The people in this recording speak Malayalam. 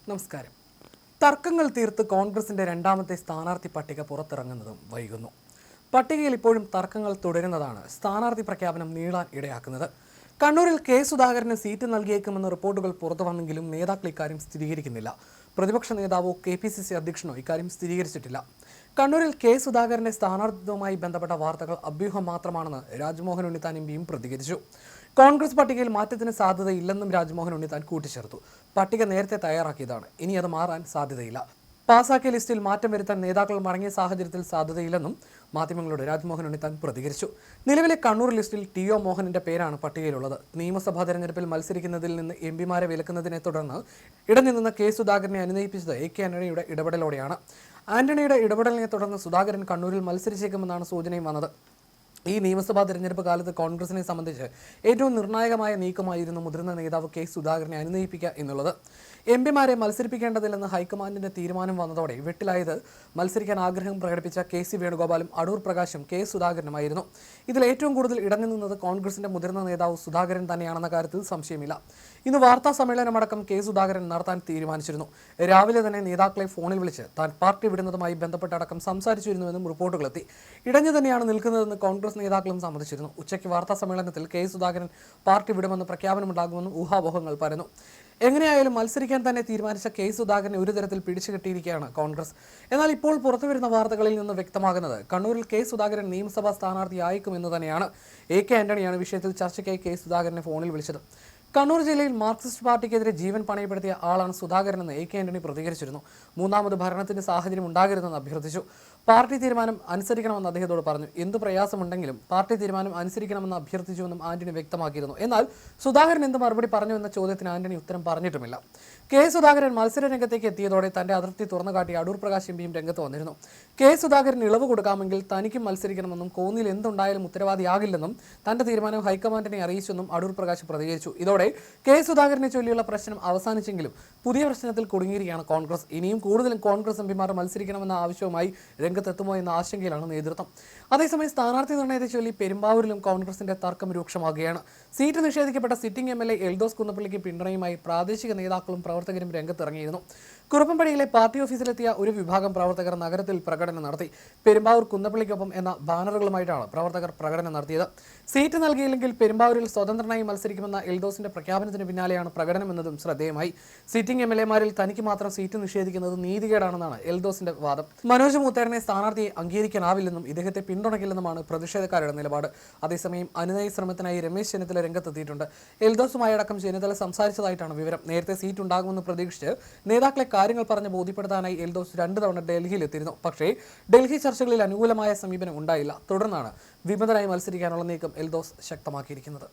നമസ്കാരം. തർക്കങ്ങൾ തീർത്ത് കോൺഗ്രസിന്റെ രണ്ടാമത്തെ സ്ഥാനാർത്ഥി പട്ടിക പുറത്തിറങ്ങുന്നതും വൈകുന്നു. പട്ടികയിൽ ഇപ്പോഴും തർക്കങ്ങൾ തുടരുന്നതാണ് സ്ഥാനാർത്ഥി പ്രഖ്യാപനം നീളാൻ ഇടയാക്കുന്നത്. കണ്ണൂരിൽ കെ സുധാകരന് സീറ്റ് നൽകിയേക്കുമെന്ന റിപ്പോർട്ടുകൾ പുറത്തു വന്നെങ്കിലും നേതാക്കൾ ഇക്കാര്യം സ്ഥിരീകരിക്കുന്നില്ല. പ്രതിപക്ഷ നേതാവോ KPCC അധ്യക്ഷനോ ഇക്കാര്യം സ്ഥിരീകരിച്ചിട്ടില്ല. കണ്ണൂരിൽ കെ സുധാകരന്റെ സ്ഥാനാർത്ഥിത്വവുമായി ബന്ധപ്പെട്ട വാർത്തകൾ അഭ്യൂഹം മാത്രമാണെന്ന് രാജ്മോഹൻ ഉണ്ണിത്താൻ എംപിയും പ്രതികരിച്ചു. കോൺഗ്രസ് പട്ടികയിൽ മാറ്റത്തിന് സാധ്യതയില്ലെന്നും രാജ്മോഹൻ ഉണ്ണിത്താൻ കൂട്ടിച്ചേർത്തു. പട്ടിക നേരത്തെ തയ്യാറാക്കിയതാണ്, ഇനി അത് മാറാൻ സാധ്യതയില്ല. പാസാക്കിയ ലിസ്റ്റിൽ മാറ്റം വരുത്താൻ നേതാക്കൾ മടങ്ങിയ സാഹചര്യത്തിൽ സാധ്യതയില്ലെന്നും മാധ്യമങ്ങളോട് രാജ്മോഹൻ ഉണ്ണിത്താൻ പ്രതികരിച്ചു. നിലവിലെ കണ്ണൂർ ലിസ്റ്റിൽ TO മോഹനന്റെ പേരാണ് പട്ടികയിലുള്ളത്. നിയമസഭാ തെരഞ്ഞെടുപ്പിൽ മത്സരിക്കുന്നതിൽ നിന്ന് MPമാരെ വിലക്കുന്നതിനെ തുടർന്ന് ഇടഞ്ഞുനിന്ന കെ സുധാകരനെ അനുനയിപ്പിച്ചത് AK ആന്റണിയുടെ ഇടപെടലോടെയാണ്. ആന്റണിയുടെ ഇടപെടലിനെ തുടർന്ന് സുധാകരൻ കണ്ണൂരിൽ മത്സരിച്ചേക്കുമെന്നാണ് സൂചനയും വന്നത്. ഈ നിയമസഭാ തെരഞ്ഞെടുപ്പ് കാലത്ത് കോൺഗ്രസിനെ സംബന്ധിച്ച് ഏറ്റവും നിർണായകമായ നീക്കമായിരുന്നു മുതിർന്ന നേതാവ് കെ സുധാകരനെ അനുനയിപ്പിക്കുക എന്നുള്ളത്. MPമാരെ മത്സരിപ്പിക്കേണ്ടതില്ലെന്ന് ഹൈക്കമാൻഡിന്റെ തീരുമാനം വന്നതോടെ വെട്ടിലായത് മത്സരിക്കാൻ ആഗ്രഹം പ്രകടിപ്പിച്ച KC വേണുഗോപാലും അടൂർ പ്രകാശും കെ സുധാകരനുമായിരുന്നു. ഇതിൽ ഏറ്റവും കൂടുതൽ ഇടഞ്ഞു നിന്നത് കോൺഗ്രസിന്റെ മുതിർന്ന നേതാവ് സുധാകരൻ തന്നെയാണെന്ന കാര്യത്തിൽ സംശയമില്ല. ഇന്ന് വാർത്താ സമ്മേളനമടക്കം കെ സുധാകരൻ നടത്താൻ തീരുമാനിച്ചിരുന്നു. രാവിലെ തന്നെ നേതാക്കളെ ഫോണിൽ വിളിച്ച് താൻ പാർട്ടി വിടുന്നതുമായി ബന്ധപ്പെട്ടടക്കം സംസാരിച്ചിരുന്നുവെന്നും റിപ്പോർട്ടുകളെത്തി. ഇടഞ്ഞു തന്നെയാണ് നിൽക്കുന്നതെന്ന് കോൺഗ്രസ് നേതാക്കളും സമ്മതിച്ചിരുന്നു. ഉച്ചയ്ക്ക് വാർത്താ സമ്മേളനത്തിൽ കെ സുധാകരൻ പാർട്ടി വിടുമെന്ന് പ്രഖ്യാപനമുണ്ടാകുമെന്നും ഊഹാപോഹങ്ങൾ പരന്നു. എങ്ങനെയായാലും മത്സരിക്കാൻ തന്നെ തീരുമാനിച്ച കെ സുധാകരനെ ഒരു തരത്തിൽ പിടിച്ചുകെട്ടിയിരിക്കുകയാണ് കോൺഗ്രസ്. എന്നാൽ ഇപ്പോൾ പുറത്തുവരുന്ന വാർത്തകളിൽ നിന്ന് വ്യക്തമാകുന്നത് കണ്ണൂരിൽ കെ സുധാകരൻ നിയമസഭാ സ്ഥാനാർത്ഥിയായേക്കുമെന്ന് തന്നെയാണ്. AK ആന്റണിയാണ് വിഷയത്തിൽ ചർച്ചയ്ക്കായി കെ സുധാകരനെ ഫോണിൽ വിളിച്ചത്. കണ്ണൂർ ജില്ലയിൽ മാർക്സിസ്റ്റ് പാർട്ടിക്കെതിരെ ജീവൻ പണയപ്പെടുത്തിയ ആളാണ് സുധാകരനെന്ന് AK ആന്റണി പ്രതികരിച്ചിരുന്നു. മൂന്നാമത് ഭരണത്തിന്റെ സാഹചര്യം ഉണ്ടാകരുതെന്ന് അഭ്യർത്ഥിച്ചു. പാർട്ടി തീരുമാനം അനുസരിക്കണമെന്ന് അദ്ദേഹത്തോട് പറഞ്ഞു. എന്ത് പ്രയാസമുണ്ടെങ്കിലും പാർട്ടി തീരുമാനം അനുസരിക്കണമെന്ന് അഭ്യർത്ഥിച്ചുവെന്നും ആന്റണി വ്യക്തമാക്കിയിരുന്നു. എന്നാൽ സുധാകരൻ എന്ത് മറുപടി പറഞ്ഞു എന്ന ചോദ്യത്തിന് ആന്റണി ഉത്തരം പറഞ്ഞിട്ടുമില്ല. കെ സുധാകരൻ മത്സര രംഗത്തേക്ക് എത്തിയതോടെ തന്റെ അതിർത്തി തുറന്നുകാട്ടി അടൂർ പ്രകാശ് MPയും രംഗത്ത് വന്നിരുന്നു. കെ സുധാകരൻ ഇളവ് കൊടുക്കാമെങ്കിൽ തനിക്കും മത്സരിക്കണമെന്നും കോന്നിയിൽ എന്തുണ്ടായാലും ഉത്തരവാദിയാകില്ലെന്നും തന്റെ തീരുമാനം ഹൈക്കമാൻഡിനെ അറിയിച്ചെന്നും അടൂർ പ്രകാശ് പ്രതികരിച്ചു. ഇതോടെ കെ സുധാകരനെ ചൊല്ലിയുള്ള പ്രശ്നം അവസാനിച്ചെങ്കിലും പുതിയ പ്രശ്നത്തിൽ കുടുങ്ങിയിരിക്കുകയാണ് കോൺഗ്രസ്. ഇനിയും കൂടുതലും കോൺഗ്രസ് MPമാർ മത്സരിക്കണമെന്ന ആവശ്യവുമായി രംഗത്തെത്തുമോ എന്ന ആശങ്കയിലാണ് നേതൃത്വം. അതേസമയം സ്ഥാനാർത്ഥി നിർണയത്തെ ചൊല്ലി പെരുമ്പാവൂരിലും കോൺഗ്രസിന്റെ തർക്കം രൂക്ഷമാകുകയാണ്. സീറ്റ് നിഷേധിക്കപ്പെട്ട സിറ്റിംഗ് MLA എൽദോസ് കുന്നപ്പള്ളിക്ക് പിന്തുണയുമായി പ്രാദേശിക നേതാക്കളും പ്രവർത്തകരും രംഗത്തിറങ്ങിയിരുന്നു. കുറുപ്പംപടിയിലെ പാർട്ടി ഓഫീസിലെത്തിയ ഒരു വിഭാഗം പ്രവർത്തകർ നഗരത്തിൽ പ്രകടനം നടത്തി. പെരുമ്പാവൂർ കുന്നപ്പള്ളിക്കൊപ്പം എന്ന ബാനറുകളുമായിട്ടാണ് പ്രവർത്തകർ പ്രകടനം നടത്തിയത്. സീറ്റ് നൽകിയില്ലെങ്കിൽ പെരുമ്പാവൂരിൽ സ്വതന്ത്രനായി മത്സരിക്കുമെന്ന എൽദോസിന്റെ പ്രഖ്യാപനത്തിന് പിന്നാലെയാണ് പ്രകടനമെന്നതും ശ്രദ്ധേയമായി. സിറ്റിംഗ് MLAമാരിൽ തനിക്ക് മാത്രം സീറ്റ് നിഷേധിക്കുന്നത് നീതികേടാണെന്നാണ് എൽദോസിന്റെ വാദം. മനോജ് മൂത്തേരനെ സ്ഥാനാർത്ഥിയെ അംഗീകരിക്കാനാവില്ലെന്നും ഇദ്ദേഹത്തെ പിന്തുണയ്ക്കില്ലെന്നുമാണ് പ്രതിഷേധക്കാരുടെ നിലപാട്. അതേസമയം അനുനയ ശ്രമത്തിനായി രമേശ് ചെന്നിത്തല രംഗത്തെത്തിയിട്ടുണ്ട്. എൽദോസുമായി അടക്കം ചെന്നിത്തല സംസാരിച്ചതായിട്ടാണ് വിവരം. നേരത്തെ സീറ്റ് ഉണ്ടാകുമെന്ന് പ്രതീക്ഷിച്ച് നേതാക്കളെ കാര്യങ്ങൾ പറഞ്ഞ് ബോധ്യപ്പെടുത്താനായി എൽദോസ് 2 തവണ ഡൽഹിയിലെത്തിയിരുന്നു. പക്ഷേ ഡൽഹി ചർച്ചകളിൽ അനുകൂലമായ സമീപനം ഉണ്ടായില്ല. തുടർന്നാണ് വിമതനായി മത്സരിക്കാനുള്ള നീക്കം എൽദോസ് ശക്തമാക്കിയിരിക്കുന്നത്.